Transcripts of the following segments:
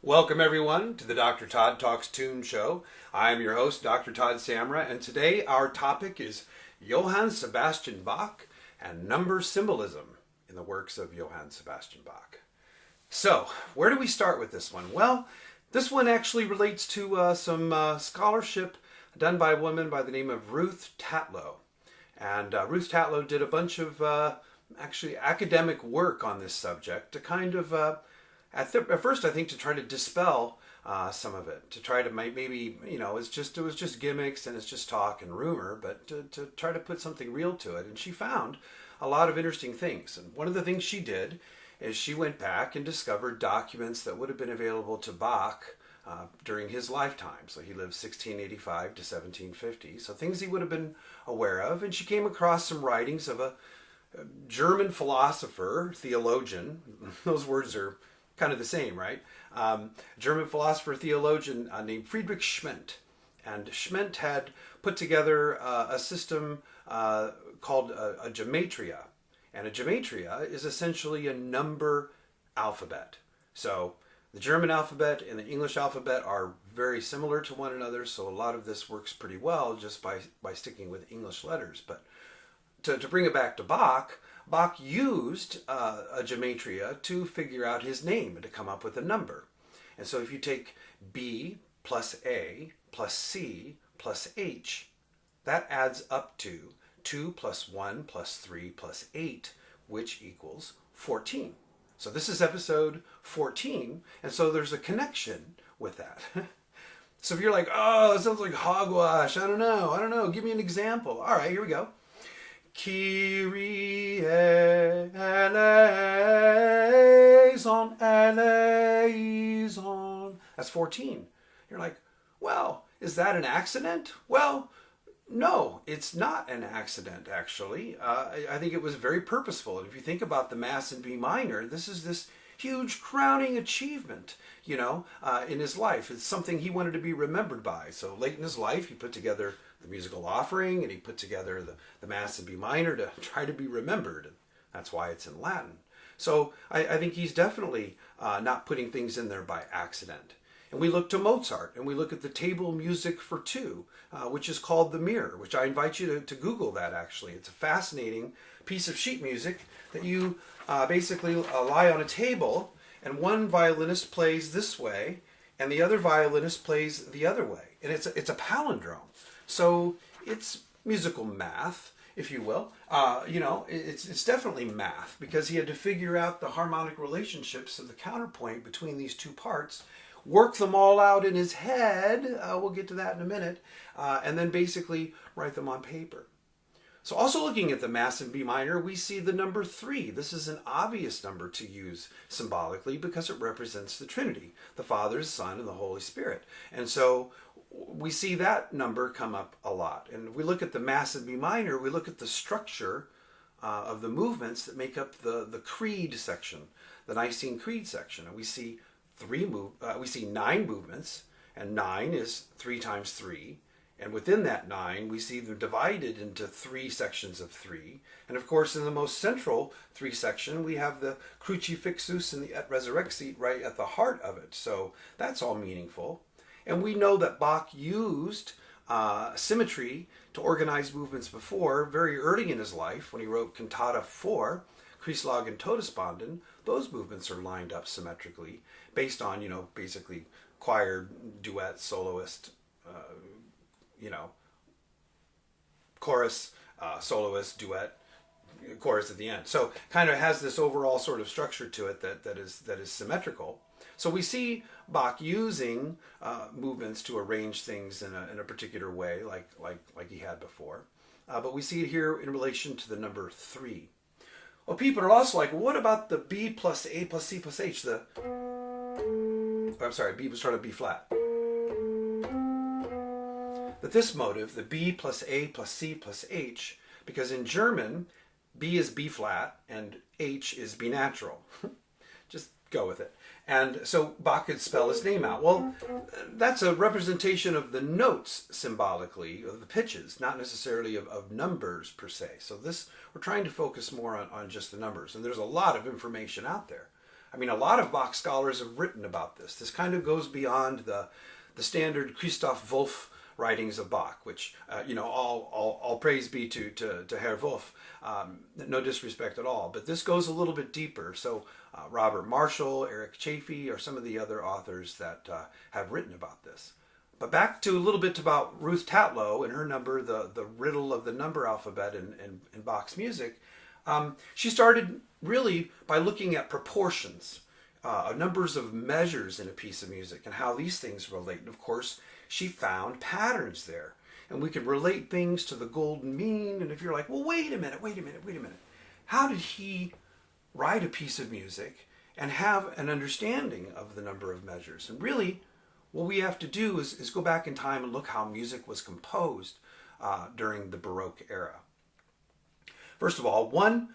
Welcome everyone to the Dr. Todd Talks Tune Show. I'm your host, Dr. Todd Samra, and today our topic is Johann Sebastian Bach and number symbolism in the works of Johann Sebastian Bach. So, where do we start with this one? Well, this one actually relates to some scholarship done by a woman by the name of Ruth Tatlow. And Ruth Tatlow did a bunch of actually academic work on this subject to kind of at first, I think, to try to dispel some of it, to try to maybe, it was just gimmicks and it's just talk and rumor, but to try to put something real to it. And she found a lot of interesting things. And one of the things she did is she went back and discovered documents that would have been available to Bach during his lifetime. So he lived 1685 to 1750. So things he would have been aware of. And she came across some writings of a German philosopher, theologian. Those words are kind of the same, right? German philosopher theologian named Friedrich Smend. And Smend had put together a system called a Gematria. And a Gematria is essentially a number alphabet. So the German alphabet and the English alphabet are very similar to one another, so a lot of this works pretty well just by sticking with English letters. But to bring it back to Bach, Bach used a gematria to figure out his name and to come up with a number. And so if you take B plus A plus C plus H, that adds up to 2 plus 1 plus 3 plus 8, which equals 14. So this is episode 14, and so there's a connection with that. So if you're like, oh, it sounds like hogwash, I don't know, give me an example. All right, here we go. Kyrie eleison, eleison. That's 14. You're like, well, is that an accident? Well, no, it's not an accident, actually. I think it was very purposeful. And if you think about the Mass in B minor, this is this huge crowning achievement, in his life. It's something he wanted to be remembered by. So late in his life, he put together the musical offering, and he put together the Mass in B minor to try to be remembered. That's why it's in Latin. So I think he's definitely not putting things in there by accident. And we look to Mozart, and we look at the table music for two, which is called The Mirror, which I invite you to Google that, actually. It's a fascinating piece of sheet music that you basically lie on a table, and one violinist plays this way, and the other violinist plays the other way. And it's a palindrome. So it's musical math, if you will. It's definitely math, because he had to figure out the harmonic relationships of the counterpoint between these two parts, work them all out in his head, we'll get to that in a minute, and then basically write them on paper. So also looking at the Mass in B minor, we see the number 3. This is an obvious number to use symbolically because it represents the Trinity, the Father, the Son, and the Holy Spirit. And so we see that number come up a lot. And if we look at the Mass in B minor, we look at the structure of the movements that make up the Creed section, the Nicene Creed section. And we see 9 movements, and 9 is 3 times 3. And within that 9, we see them divided into 3 sections of 3. And of course, in the most central 3 section, we have the Crucifixus and the Et Resurrexit right at the heart of it. So that's all meaningful. And we know that Bach used symmetry to organize movements before, very early in his life, when he wrote Cantata 4, Kreislag and Todesbanden. Those movements are lined up symmetrically based on, basically choir, duet, soloist, chorus, soloist, duet, chorus at the end. So kind of has this overall sort of structure to it that is symmetrical. So we see Bach using movements to arrange things in a particular way, like he had before. But we see it here in relation to the number 3. Well, people are also like, what about the B plus A plus C plus H? B would start at B flat. But this motive, the B plus A plus C plus H, because in German, B is B flat and H is B natural. Just go with it. And so Bach could spell his name out. Well, that's a representation of the notes symbolically, of the pitches, not necessarily of numbers per se. So we're trying to focus more on just the numbers. And there's a lot of information out there I mean, a lot of Bach scholars have written about this. This kind of goes beyond the standard Christoph Wolff writings of Bach, which, all praise be to Herr Wolff. No disrespect at all. But this goes a little bit deeper. So Robert Marshall, Eric Chafee are some of the other authors that have written about this. But back to a little bit about Ruth Tatlow and her number, the riddle of the number alphabet in Bach's music. She started really by looking at proportions, numbers of measures in a piece of music and how these things relate. And of course, she found patterns there. And we could relate things to the golden mean. And if you're like, well, wait a minute. How did he write a piece of music and have an understanding of the number of measures? And really, what we have to do is go back in time and look how music was composed during the Baroque era. First of all, one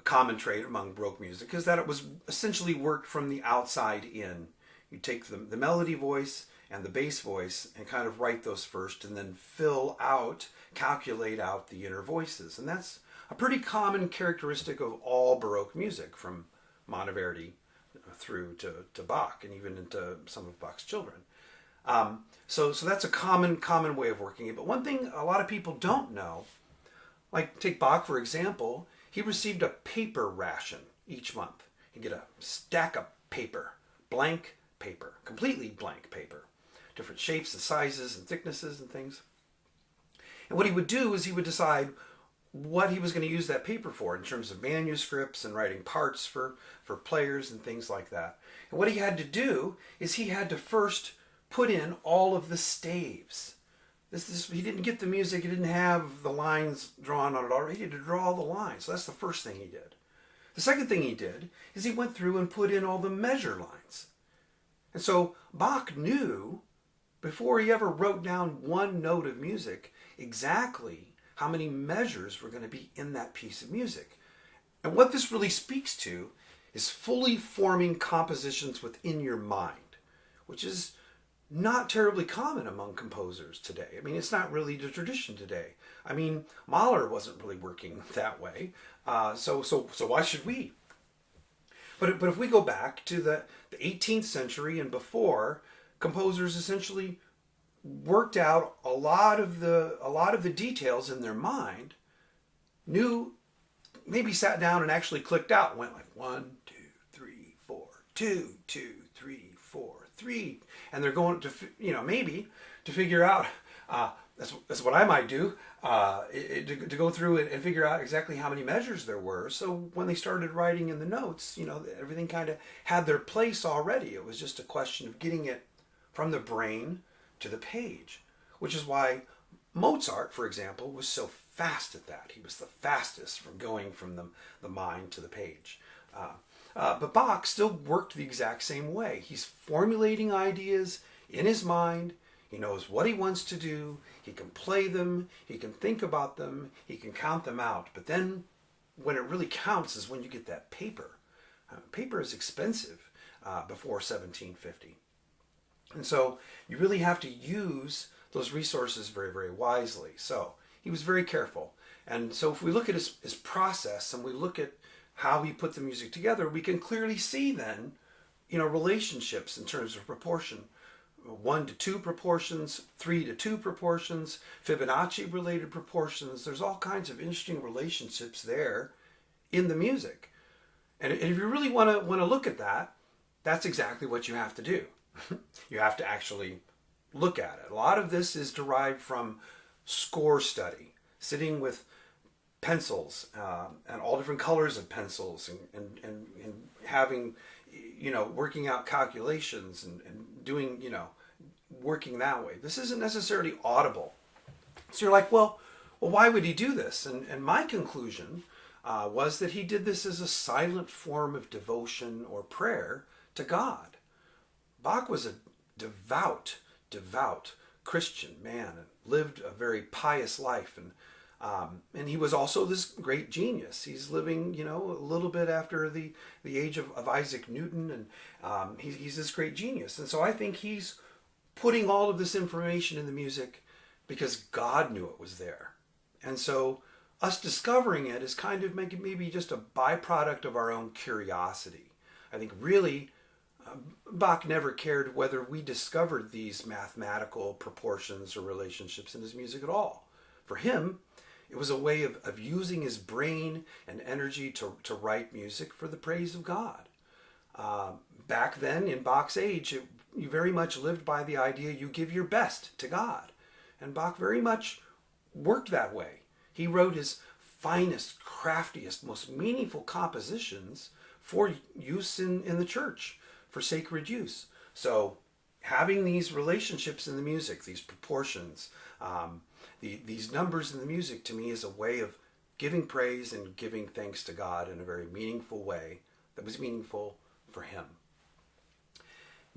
common trait among Baroque music is that it was essentially worked from the outside in. You take the melody voice and the bass voice and kind of write those first and then calculate out the inner voices. And that's a pretty common characteristic of all Baroque music, from Monteverdi through to Bach and even into some of Bach's children. So that's a common way of working it. But one thing a lot of people don't know, like take Bach for example, he received a paper ration each month. He'd get a stack of paper, blank paper, completely blank paper, different shapes and sizes and thicknesses and things. And what he would do is he would decide what he was going to use that paper for in terms of manuscripts and writing parts for players and things like that. And what he had to do is he had to first put in all of the staves. He didn't get the music, he didn't have the lines drawn on it already. He had to draw all the lines. So that's the first thing he did. The second thing he did is he went through and put in all the measure lines. And so Bach knew, before he ever wrote down one note of music, exactly how many measures were going to be in that piece of music. And what this really speaks to is fully forming compositions within your mind, which is not terribly common among composers today. I mean, it's not really the tradition today. I mean, Mahler wasn't really working that way. So why should we? But if we go back to the 18th century and before, composers essentially worked out a lot of the details in their mind, maybe sat down and actually clicked out, went like 1, 2, 3, 4, 2, 2, 3, 4, 3, and they're going to maybe to figure out. That's what I might do, to go through and figure out exactly how many measures there were. So when they started writing in the notes, everything kind of had their place already. It was just a question of getting it from the brain to the page, which is why Mozart, for example, was so fast at that. He was the fastest from going from the mind to the page. But Bach still worked the exact same way. He's formulating ideas in his mind. He knows what he wants to do. He can play them. He can think about them. He can count them out. But then when it really counts is when you get that paper. Paper is expensive before 1750. And so you really have to use those resources very, very wisely. So he was very careful. And so if we look at his process and we look at how he put the music together, we can clearly see then, relationships in terms of proportion. 1 to 2 proportions, 3 to 2 proportions, Fibonacci related proportions. There's all kinds of interesting relationships there in the music. And if you really want to look at that, that's exactly what you have to do. You have to actually look at it. A lot of this is derived from score study, sitting with pencils and all different colors of pencils and having, working out calculations and doing, working that way. This isn't necessarily audible. So you're like, well, why would he do this? And my conclusion was that he did this as a silent form of devotion or prayer to God. Bach was a devout Christian man and lived a very pious life. And he was also this great genius. He's living, a little bit after the age of Isaac Newton, and he's this great genius. And so I think he's putting all of this information in the music because God knew it was there. And so us discovering it is kind of maybe just a byproduct of our own curiosity. I think really Bach never cared whether we discovered these mathematical proportions or relationships in his music at all. For him, it was a way of using his brain and energy to write music for the praise of God. Back then, in Bach's age, you very much lived by the idea you give your best to God. And Bach very much worked that way. He wrote his finest, craftiest, most meaningful compositions for use in the church, for sacred use. So having these relationships in the music, these proportions, these numbers in the music, to me is a way of giving praise and giving thanks to God in a very meaningful way that was meaningful for him.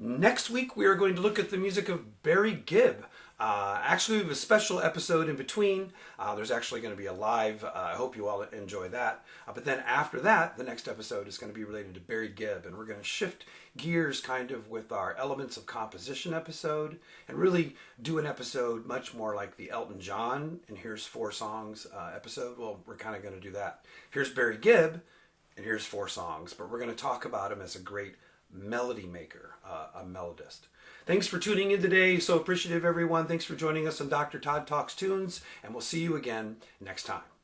Next week, we are going to look at the music of Barry Gibb. Actually, we have a special episode in between. There's actually going to be a live. I hope you all enjoy that. But then after that, the next episode is going to be related to Barry Gibb. And we're going to shift gears kind of with our Elements of Composition episode and really do an episode much more like the Elton John and Here's Four Songs episode. Well, we're kind of going to do that. Here's Barry Gibb and here's four songs. But we're going to talk about him as a great melody maker, a melodist. Thanks for tuning in today. So appreciative, everyone. Thanks for joining us on Dr. Todd Talks Tunes, and we'll see you again next time.